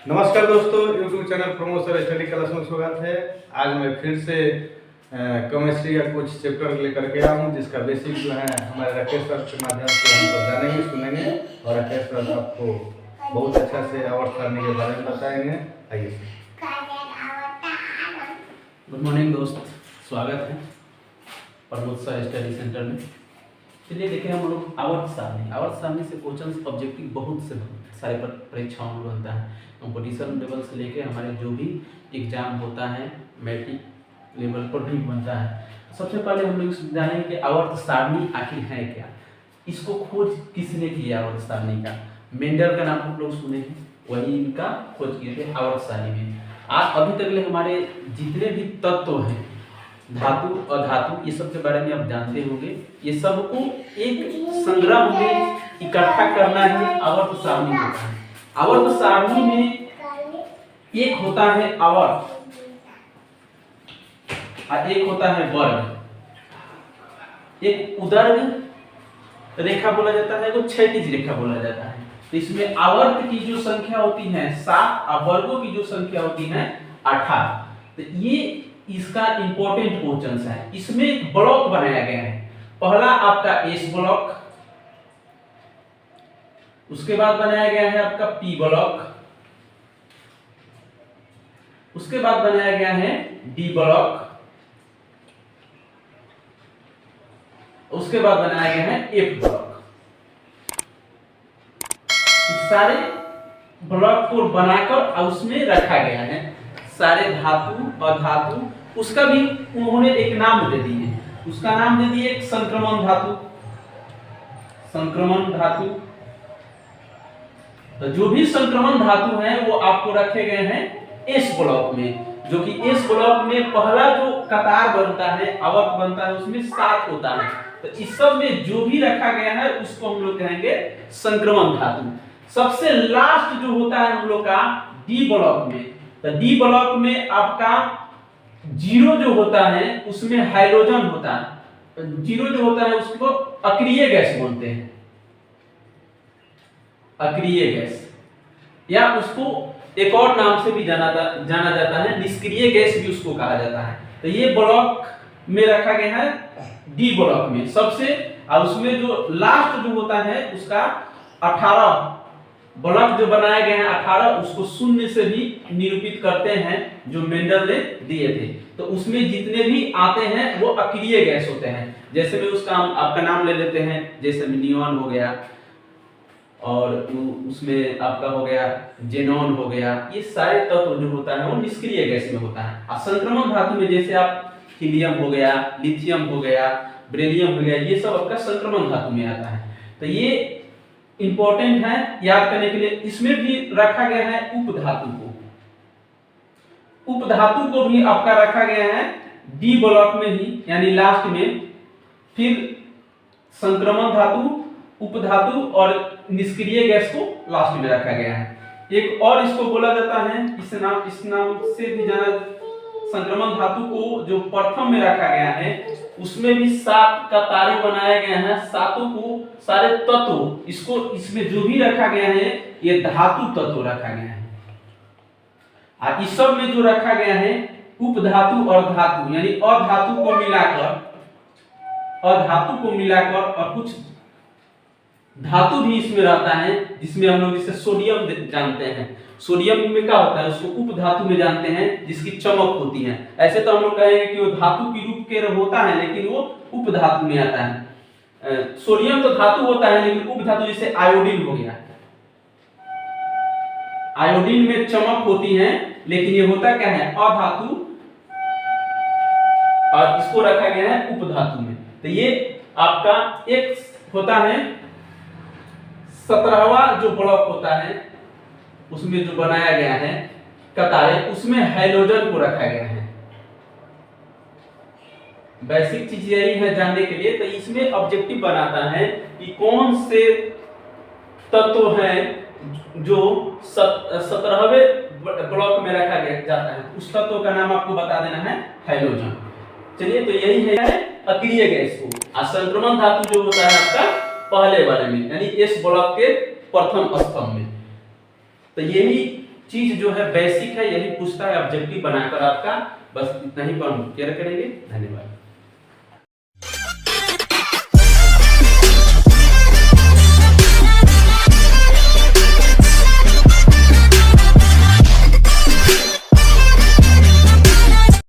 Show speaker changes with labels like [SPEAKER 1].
[SPEAKER 1] नमस्कार दोस्तों, YouTube channel promotion study class में स्वागत है। आज मैं फिर से केमिस्ट्री का कुछ चैप्टर लेकर के आया हूँ, जिसका बेसिक जो है हमारे राकेश सर के माध्यम से हम लोग जानेंगे सुनेंगे और राकेश सर आपको बहुत अच्छा से आवर्त करने के बारे में बताएंगे। आइए।
[SPEAKER 2] गुड मॉर्निंग दोस्त, स्वागत है प्रमोशन स्टडी सेंटर में। चलिए देखें हम लोग आवर्त सारणी से क्वेश्चन ऑब्जेक्टिव बहुत से सारे परीक्षाओं में बनता है। कंपटीशन लेवल से लेके हमारे जो भी एग्जाम होता है मैट्रिक लेवल पर भी बनता है। सबसे पहले हम लोग जानेंगे कि आवर्त सारणी आखिर है क्या, इसको खोज किसने किया। आवर्त सारणी का मेंडल का नाम हम लोग सुने हैं, वही इनका खोज किए थे आवर्त सारणी में। अभी तक हमारे जितने भी तत्व हैं, धातु अधातु, ये सब के बारे में आप जानते होंगे। ये सबको एक संग्रह में इकट्ठा करना ही आवर्त सारणी होता है। आवर्त सारणी में एक होता है आवर्त और एक होता है वर्ग। एक उदर्ग रेखा बोला जाता है, वो क्षैतिज रेखा बोला जाता है। तो इसमें आवर्त की जो संख्या होती है 7 और वर्गों की जो संख्या होती है 18। तो ये इसका इंपॉर्टेंट क्वेश्चन है। इसमें एक ब्लॉक बनाया गया है। पहला आपका एस ब्लॉक, उसके बाद बनाया गया है आपका पी ब्लॉक, उसके बाद बनाया गया है डी ब्लॉक, उसके बाद बनाया गया है एफ ब्लॉक। इस सारे ब्लॉक को बनाकर और उसमें रखा गया है सारे धातु और धातु। उसका भी उन्होंने एक नाम दे दिए, उसका नाम दे दिए एक संक्रमण धातु। संक्रमण धातु, तो जो भी संक्रमण धातु हैं वो आपको रखे गए हैं एस ब्लॉक में, जो कि एस ब्लॉक में पहला जो कतार बनता है, आवर्त बनता है, उसमें 7 होता है। तो इस सब में जो भी रखा गया है उसको हम लोग कहेंगे संक्रमण धातु। सबसे लास्ट जो होता है हम लोग का डी ब्लॉक में, तो डी ब्लॉक में आपका जीरो जो होता है उसमें हाइड्रोजन होता है। जीरो जो होता है उसको अक्रिय गैस बोलते हैं, अक्रिय गैस, या उसको एक और नाम से भी जाना जाता है, निष्क्रिय गैस भी उसको कहा जाता है। तो ये ब्लॉक में रखा गया है डी ब्लॉक में सबसे, और उसमें जो लास्ट जो होता है उसका 18 ब्लॉक जो बनाए गए हैं 18, उसको शून्य से भी निरूपित करते हैं जो मेंडल ने दिए थे। तो उसमें जितने भी आते हैं वो अक्रिय गैस होते हैं। जैसे में उसका आपका नाम ले लेते हैं, जैसे में नियॉन हो गया, और उसमें आपका हो गया जेनॉन हो गया। ये सारे तत्व जो होता है वो निष्क्रिय गैस में होता है। और संक्रमण धातु में जैसे आप हीलियम हो गया, लिथियम हो गया, बेरिलियम हो गया, ये सब आपका संक्रमण धातु में आता है। तो ये इंपॉर्टेंट है याद करने के लिए। इसमें भी रखा गया है उपधातु को, उपधातु को भी आपका रखा गया है डी ब्लॉक में ही, यानी लास्ट में। फिर संक्रमण धातु, उपधातु और निष्क्रिय गैस को लास्ट में रखा गया है। एक और इसको बोला जाता है, इस नाम से भी जाना, संक्रमण धातु को जो प्रथम में रखा गया है उसमें भी 7 कतारें बनाए गए हैं। सातों को सारे तत्व, इसको इसमें जो भी रखा गया है ये धातु तत्व रखा गया है। और इस सब में जो रखा गया है उपधातु और धातु, यानी अधातु को मिलाकर और कुछ धातु भी इसमें रहता है, जिसमें हम लोग इसे सोडियम जानते हैं। सोडियम में क्या होता है, उसको उपधातु में जानते हैं, जिसकी चमक होती है। ऐसे तो हम लोग कहेंगे कि वो धातु की रूप के होता है, लेकिन वो उपधातु में आता है। सोडियम तो धातु होता है, लेकिन उपधातु जैसे आयोडीन हो गया, आयोडीन में चमक होती है, लेकिन ये होता क्या है अधातु, और इसको रखा गया है उपधातु में। तो ये आपका एक होता है 17वां जो ब्लॉक होता है, उसमें जो बनाया गया है कतारें, उसमें हाइड्रोजन को रखा गया है। बेसिक चीज यही है जानने के लिए। तो इसमें ऑब्जेक्टिव बनाता है कि कौन से तत्व हैं जो 17वें ब्लॉक में रखा जाता है, उस तत्व का नाम आपको बता देना है हाइड्रोजन। चलिए, तो यही है अक्रिय गैस को। संक्रमण धातु जो होता है आपका पहले वाले में, यानी एस ब्लॉक के प्रथम स्तंभ में। तो यही चीज जो है बेसिक है, यही पूछता है ऑब्जेक्टिव बनाकर आपका। बस इतना ही पर हम क्लियर करेंगे। धन्यवाद।